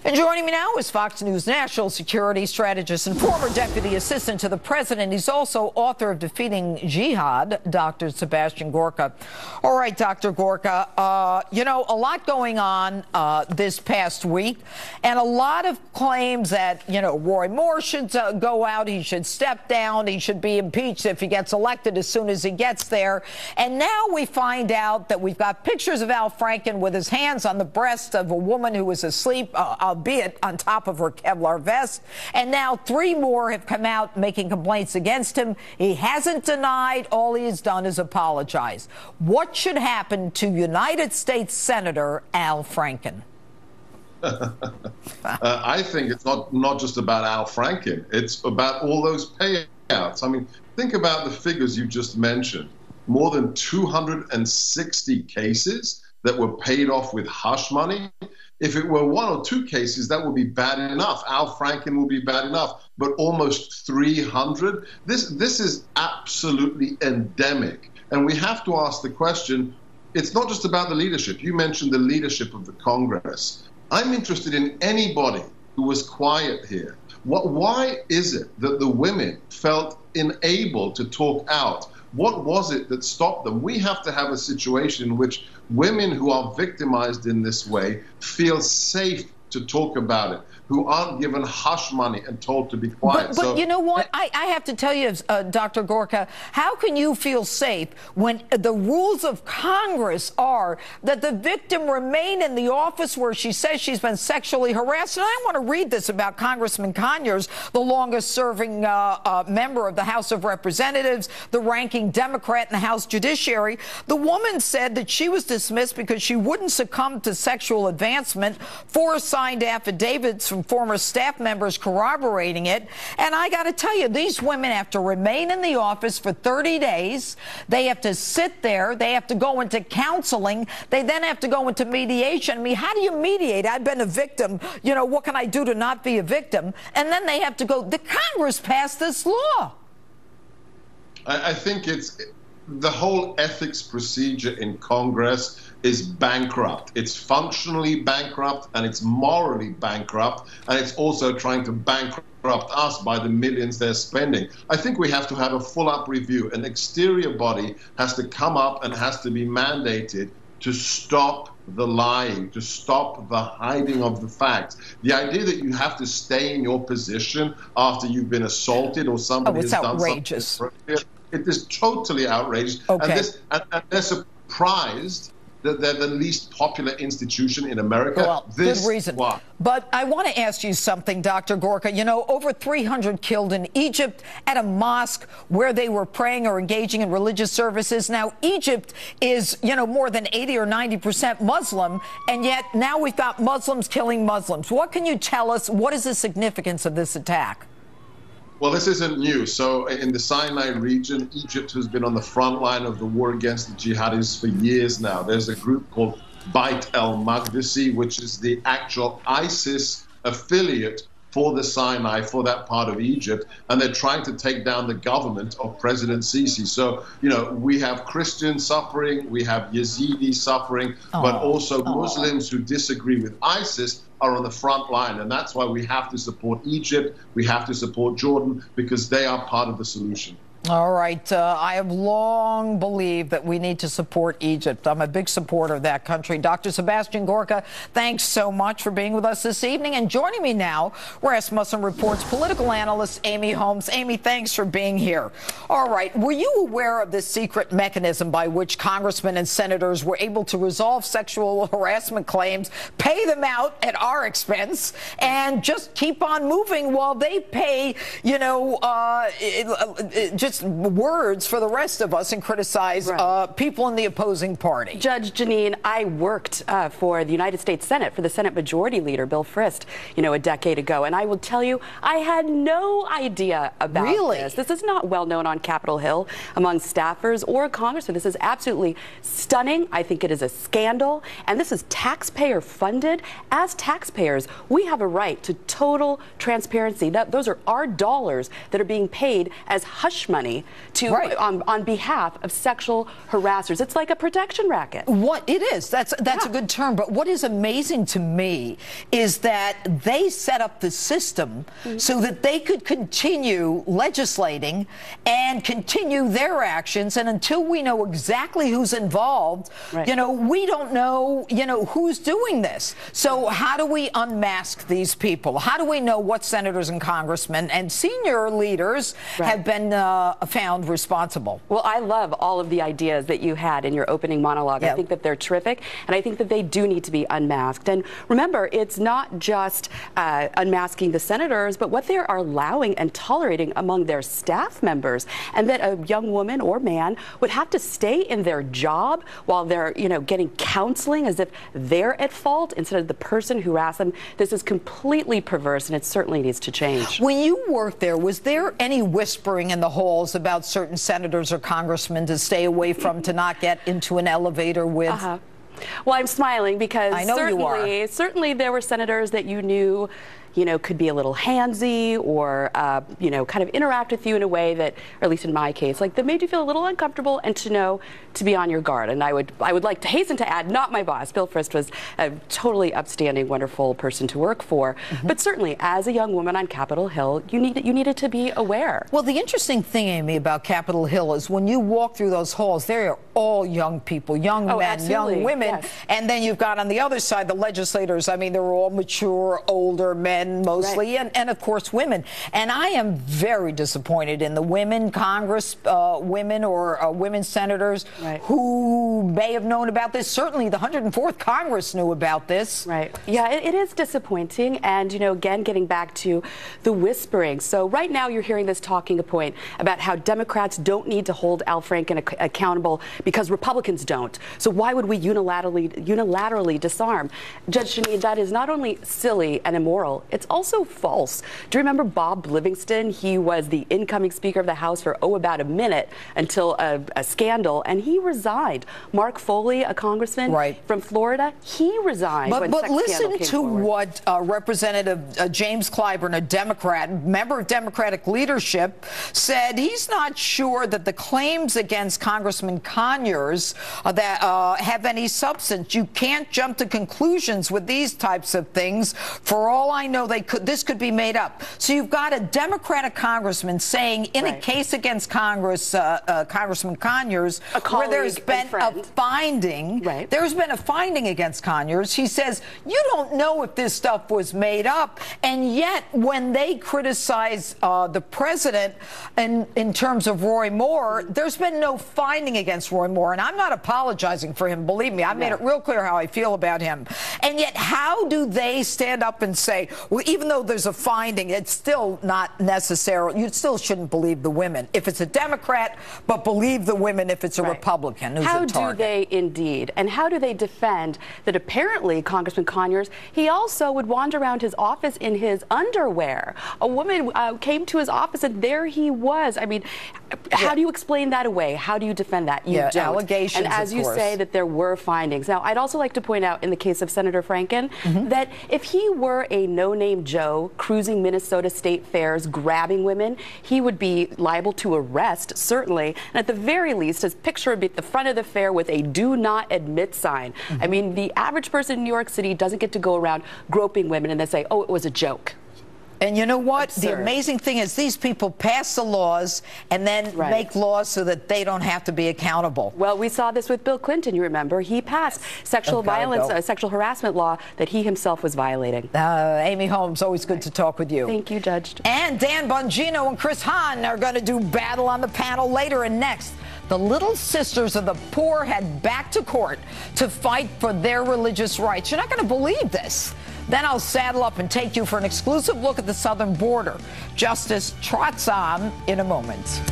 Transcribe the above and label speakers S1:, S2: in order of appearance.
S1: And joining me now is Fox News national security strategist and former deputy assistant to the president. He's also author of Defeating Jihad, Dr. Sebastian Gorka. All right, Dr. Gorka, a lot going on this past week, and a lot of claims that, Roy Moore should go out, he should step down, he should be impeached if he gets elected as soon as he gets there. And now we find out that we've got pictures of Al Franken with his hands on the breast of a woman who was asleep, albeit on top of her Kevlar vest. And now 3 more have come out making complaints against him. He hasn't denied. All he has done is apologize. What should happen to United States Senator Al Franken?
S2: I think it's not just about Al Franken. It's about all those payouts. I mean, think about the figures you just mentioned. More than 260 cases that were paid off with hush money. If it were 1 or 2 cases, that would be bad enough. Al Franken would be bad enough. But almost 300? This is absolutely endemic. And we have to ask the question, it's not just about the leadership. You mentioned the leadership of the Congress. I'm interested in anybody who was quiet here. Why is it that the women felt unable to talk out? What was it that stopped them? We have to have a situation in which women who are victimized in this way feel safe to talk about it, who aren't given hush money and told to be quiet.
S1: But you know what? I have to tell you, Dr. Gorka, how can you feel safe when the rules of Congress are that the victim remain in the office where she says she's been sexually harassed? And I want to read this about Congressman Conyers, the longest-serving member of the House of Representatives, the ranking Democrat in the House Judiciary. The woman said that she was dismissed because she wouldn't succumb to sexual advancement. 4 signed affidavits from former staff members corroborating it. And I got to tell you, these women have to remain in the office for 30 days. They have to sit there. They have to go into counseling. They then have to go into mediation. I mean, how do you mediate? I've been a victim. What can I do to not be a victim? And then they have to go. The Congress passed this law.
S2: I think the whole ethics procedure in Congress is bankrupt. It's functionally bankrupt, and it's morally bankrupt, and it's also trying to bankrupt us by the millions they're spending. I think we have to have a full-up review. An exterior body has to come up and has to be mandated to stop the lying, to stop the hiding of the facts. The idea that you have to stay in your position after you've been assaulted or somebody has done
S1: outrageous.
S2: Something, it is totally outrageous.
S1: Okay.
S2: And they're surprised that they're the least popular institution in America.
S1: Well, good reason.
S2: Why?
S1: But I want to ask you something, Dr. Gorka. Over 300 killed in Egypt at a mosque where they were praying or engaging in religious services. Now, Egypt is, more than 80 or 90% Muslim, and yet now we've got Muslims killing Muslims. What can you tell us? What is the significance of this attack?
S2: Well, this isn't new. So in the Sinai region, Egypt has been on the front line of the war against the jihadis for years now. There's a group called Bait el-Maqdisi, which is the actual ISIS affiliate for the Sinai, for that part of Egypt, and they're trying to take down the government of President Sisi. So, we have Christians suffering, we have Yazidis suffering, but also Muslims who disagree with ISIS are on the front line, and that's why we have to support Egypt, we have to support Jordan, because they are part of the solution.
S1: All right. I have long believed that we need to support Egypt. I'm a big supporter of that country. Dr. Sebastian Gorka, thanks so much for being with us this evening. And joining me now, Rasmussen Report's political analyst, Amy Holmes. Amy, thanks for being here. All right. Were you aware of this secret mechanism by which congressmen and senators were able to resolve sexual harassment claims, pay them out at our expense, and just keep on moving while they pay, just words for the rest of us and criticize people in the opposing party?
S3: Judge Jeanine, I worked for the United States Senate, for the Senate Majority Leader, Bill Frist, a decade ago. And I will tell you, I had no idea about this. This is not well known on Capitol Hill among staffers or congressmen. This is absolutely stunning. I think it is a scandal. And this is taxpayer funded. As taxpayers, we have a right to total transparency. Those are our dollars that are being paid as hush money money to on behalf of sexual harassers. It's like a protection racket.
S1: What it is, that's a good term. But what is amazing to me is that they set up the system so that they could continue legislating and continue their actions. And until we know exactly who's involved, you know, we don't know, you know, who's doing this. So how do we unmask these people? How do we know what senators and congressmen and senior leaders have been found responsible?
S3: Well, I love all of the ideas that you had in your opening monologue. I think that they're terrific, and I think that they do need to be unmasked. And remember, it's not just unmasking the senators, but what they are allowing and tolerating among their staff members, and that a young woman or man would have to stay in their job while they're, you know, getting counseling as if they're at fault instead of the person who harassed them. This is completely perverse, and it certainly needs to change.
S1: When you worked there, was there any whispering in the halls about certain senators or congressmen to stay away from, to not get into an elevator with?
S3: Well, I'm smiling because
S1: I know
S3: certainly there were senators that you knew, you know, could be a little handsy or, you know, kind of interact with you in a way that, or at least in my case, like that made you feel a little uncomfortable, and to know to be on your guard. And I would like to hasten to add, not my boss. Bill Frist was a totally upstanding, wonderful person to work for. But certainly, as a young woman on Capitol Hill, you needed to be aware.
S1: Well, the interesting thing, Amy, about Capitol Hill is when you walk through those halls, they are all young people, young men, young women. And then you've got on the other side the legislators. I mean, they're all mature, older men mostly, and of course women. And I am very disappointed in the women Congress women or women senators who may have known about this. Certainly the 104th Congress knew about this.
S3: Yeah, it is disappointing. And, you know, again, getting back to the whispering. So right now you're hearing this talking point about how Democrats don't need to hold Al Franken accountable because Republicans don't. So why would we unilaterally disarm? Judge Jeanine, that is not only silly and immoral, it's also false. Do you remember Bob Livingston? He was the incoming Speaker of the House for, about a minute until a scandal, and he resigned. Mark Foley, a congressman from Florida, he resigned.
S1: But listen to what Representative James Clyburn, a Democrat, member of Democratic leadership, said. He's not sure that the claims against Congressman Conyers that have any substance. You can't jump to conclusions with these types of things. For all I know, this could be made up. So you've got a Democratic congressman saying in a case against Congressman Conyers, where there's been a finding, there's been a finding against Conyers. He says, you don't know if this stuff was made up. And yet, when they criticize the president in terms of Roy Moore, there's been no finding against Roy Moore. And I'm not apologizing for him. Believe me, I've made it real clear how I feel about him. And yet, how do they stand up and say, well, even though there's a finding, it's still not necessary. You still shouldn't believe the women if it's a Democrat, but believe the women if it's a Republican who's a target.
S3: How do they indeed? And how do they defend that apparently Congressman Conyers, he also would wander around his office in his underwear? A woman came to his office and there he was. I mean, how do you explain that away? How do you defend that? You don't.
S1: Allegations,
S3: and as you say, that there were findings. Now, I'd also like to point out in the case of Senator Franken that if he were a no-name Joe cruising Minnesota state fairs, grabbing women, he would be liable to arrest, certainly. And at the very least, his picture would be at the front of the fair with a do not admit sign. I mean, the average person in New York City doesn't get to go around groping women and then say, oh, it was a joke.
S1: And you know what?
S3: Absurd.
S1: The amazing thing is these people pass the laws and then make laws so that they don't have to be accountable.
S3: Well, we saw this with Bill Clinton, you remember. He passed sexual violence, sexual harassment law that he himself was violating.
S1: Amy Holmes, always good to talk with you.
S3: Thank you, Judge.
S1: And Dan Bongino and Chris Hahn are going to do battle on the panel later. And next, the Little Sisters of the Poor head back to court to fight for their religious rights. You're not going to believe this. Then I'll saddle up and take you for an exclusive look at the southern border. Justice trots on in a moment.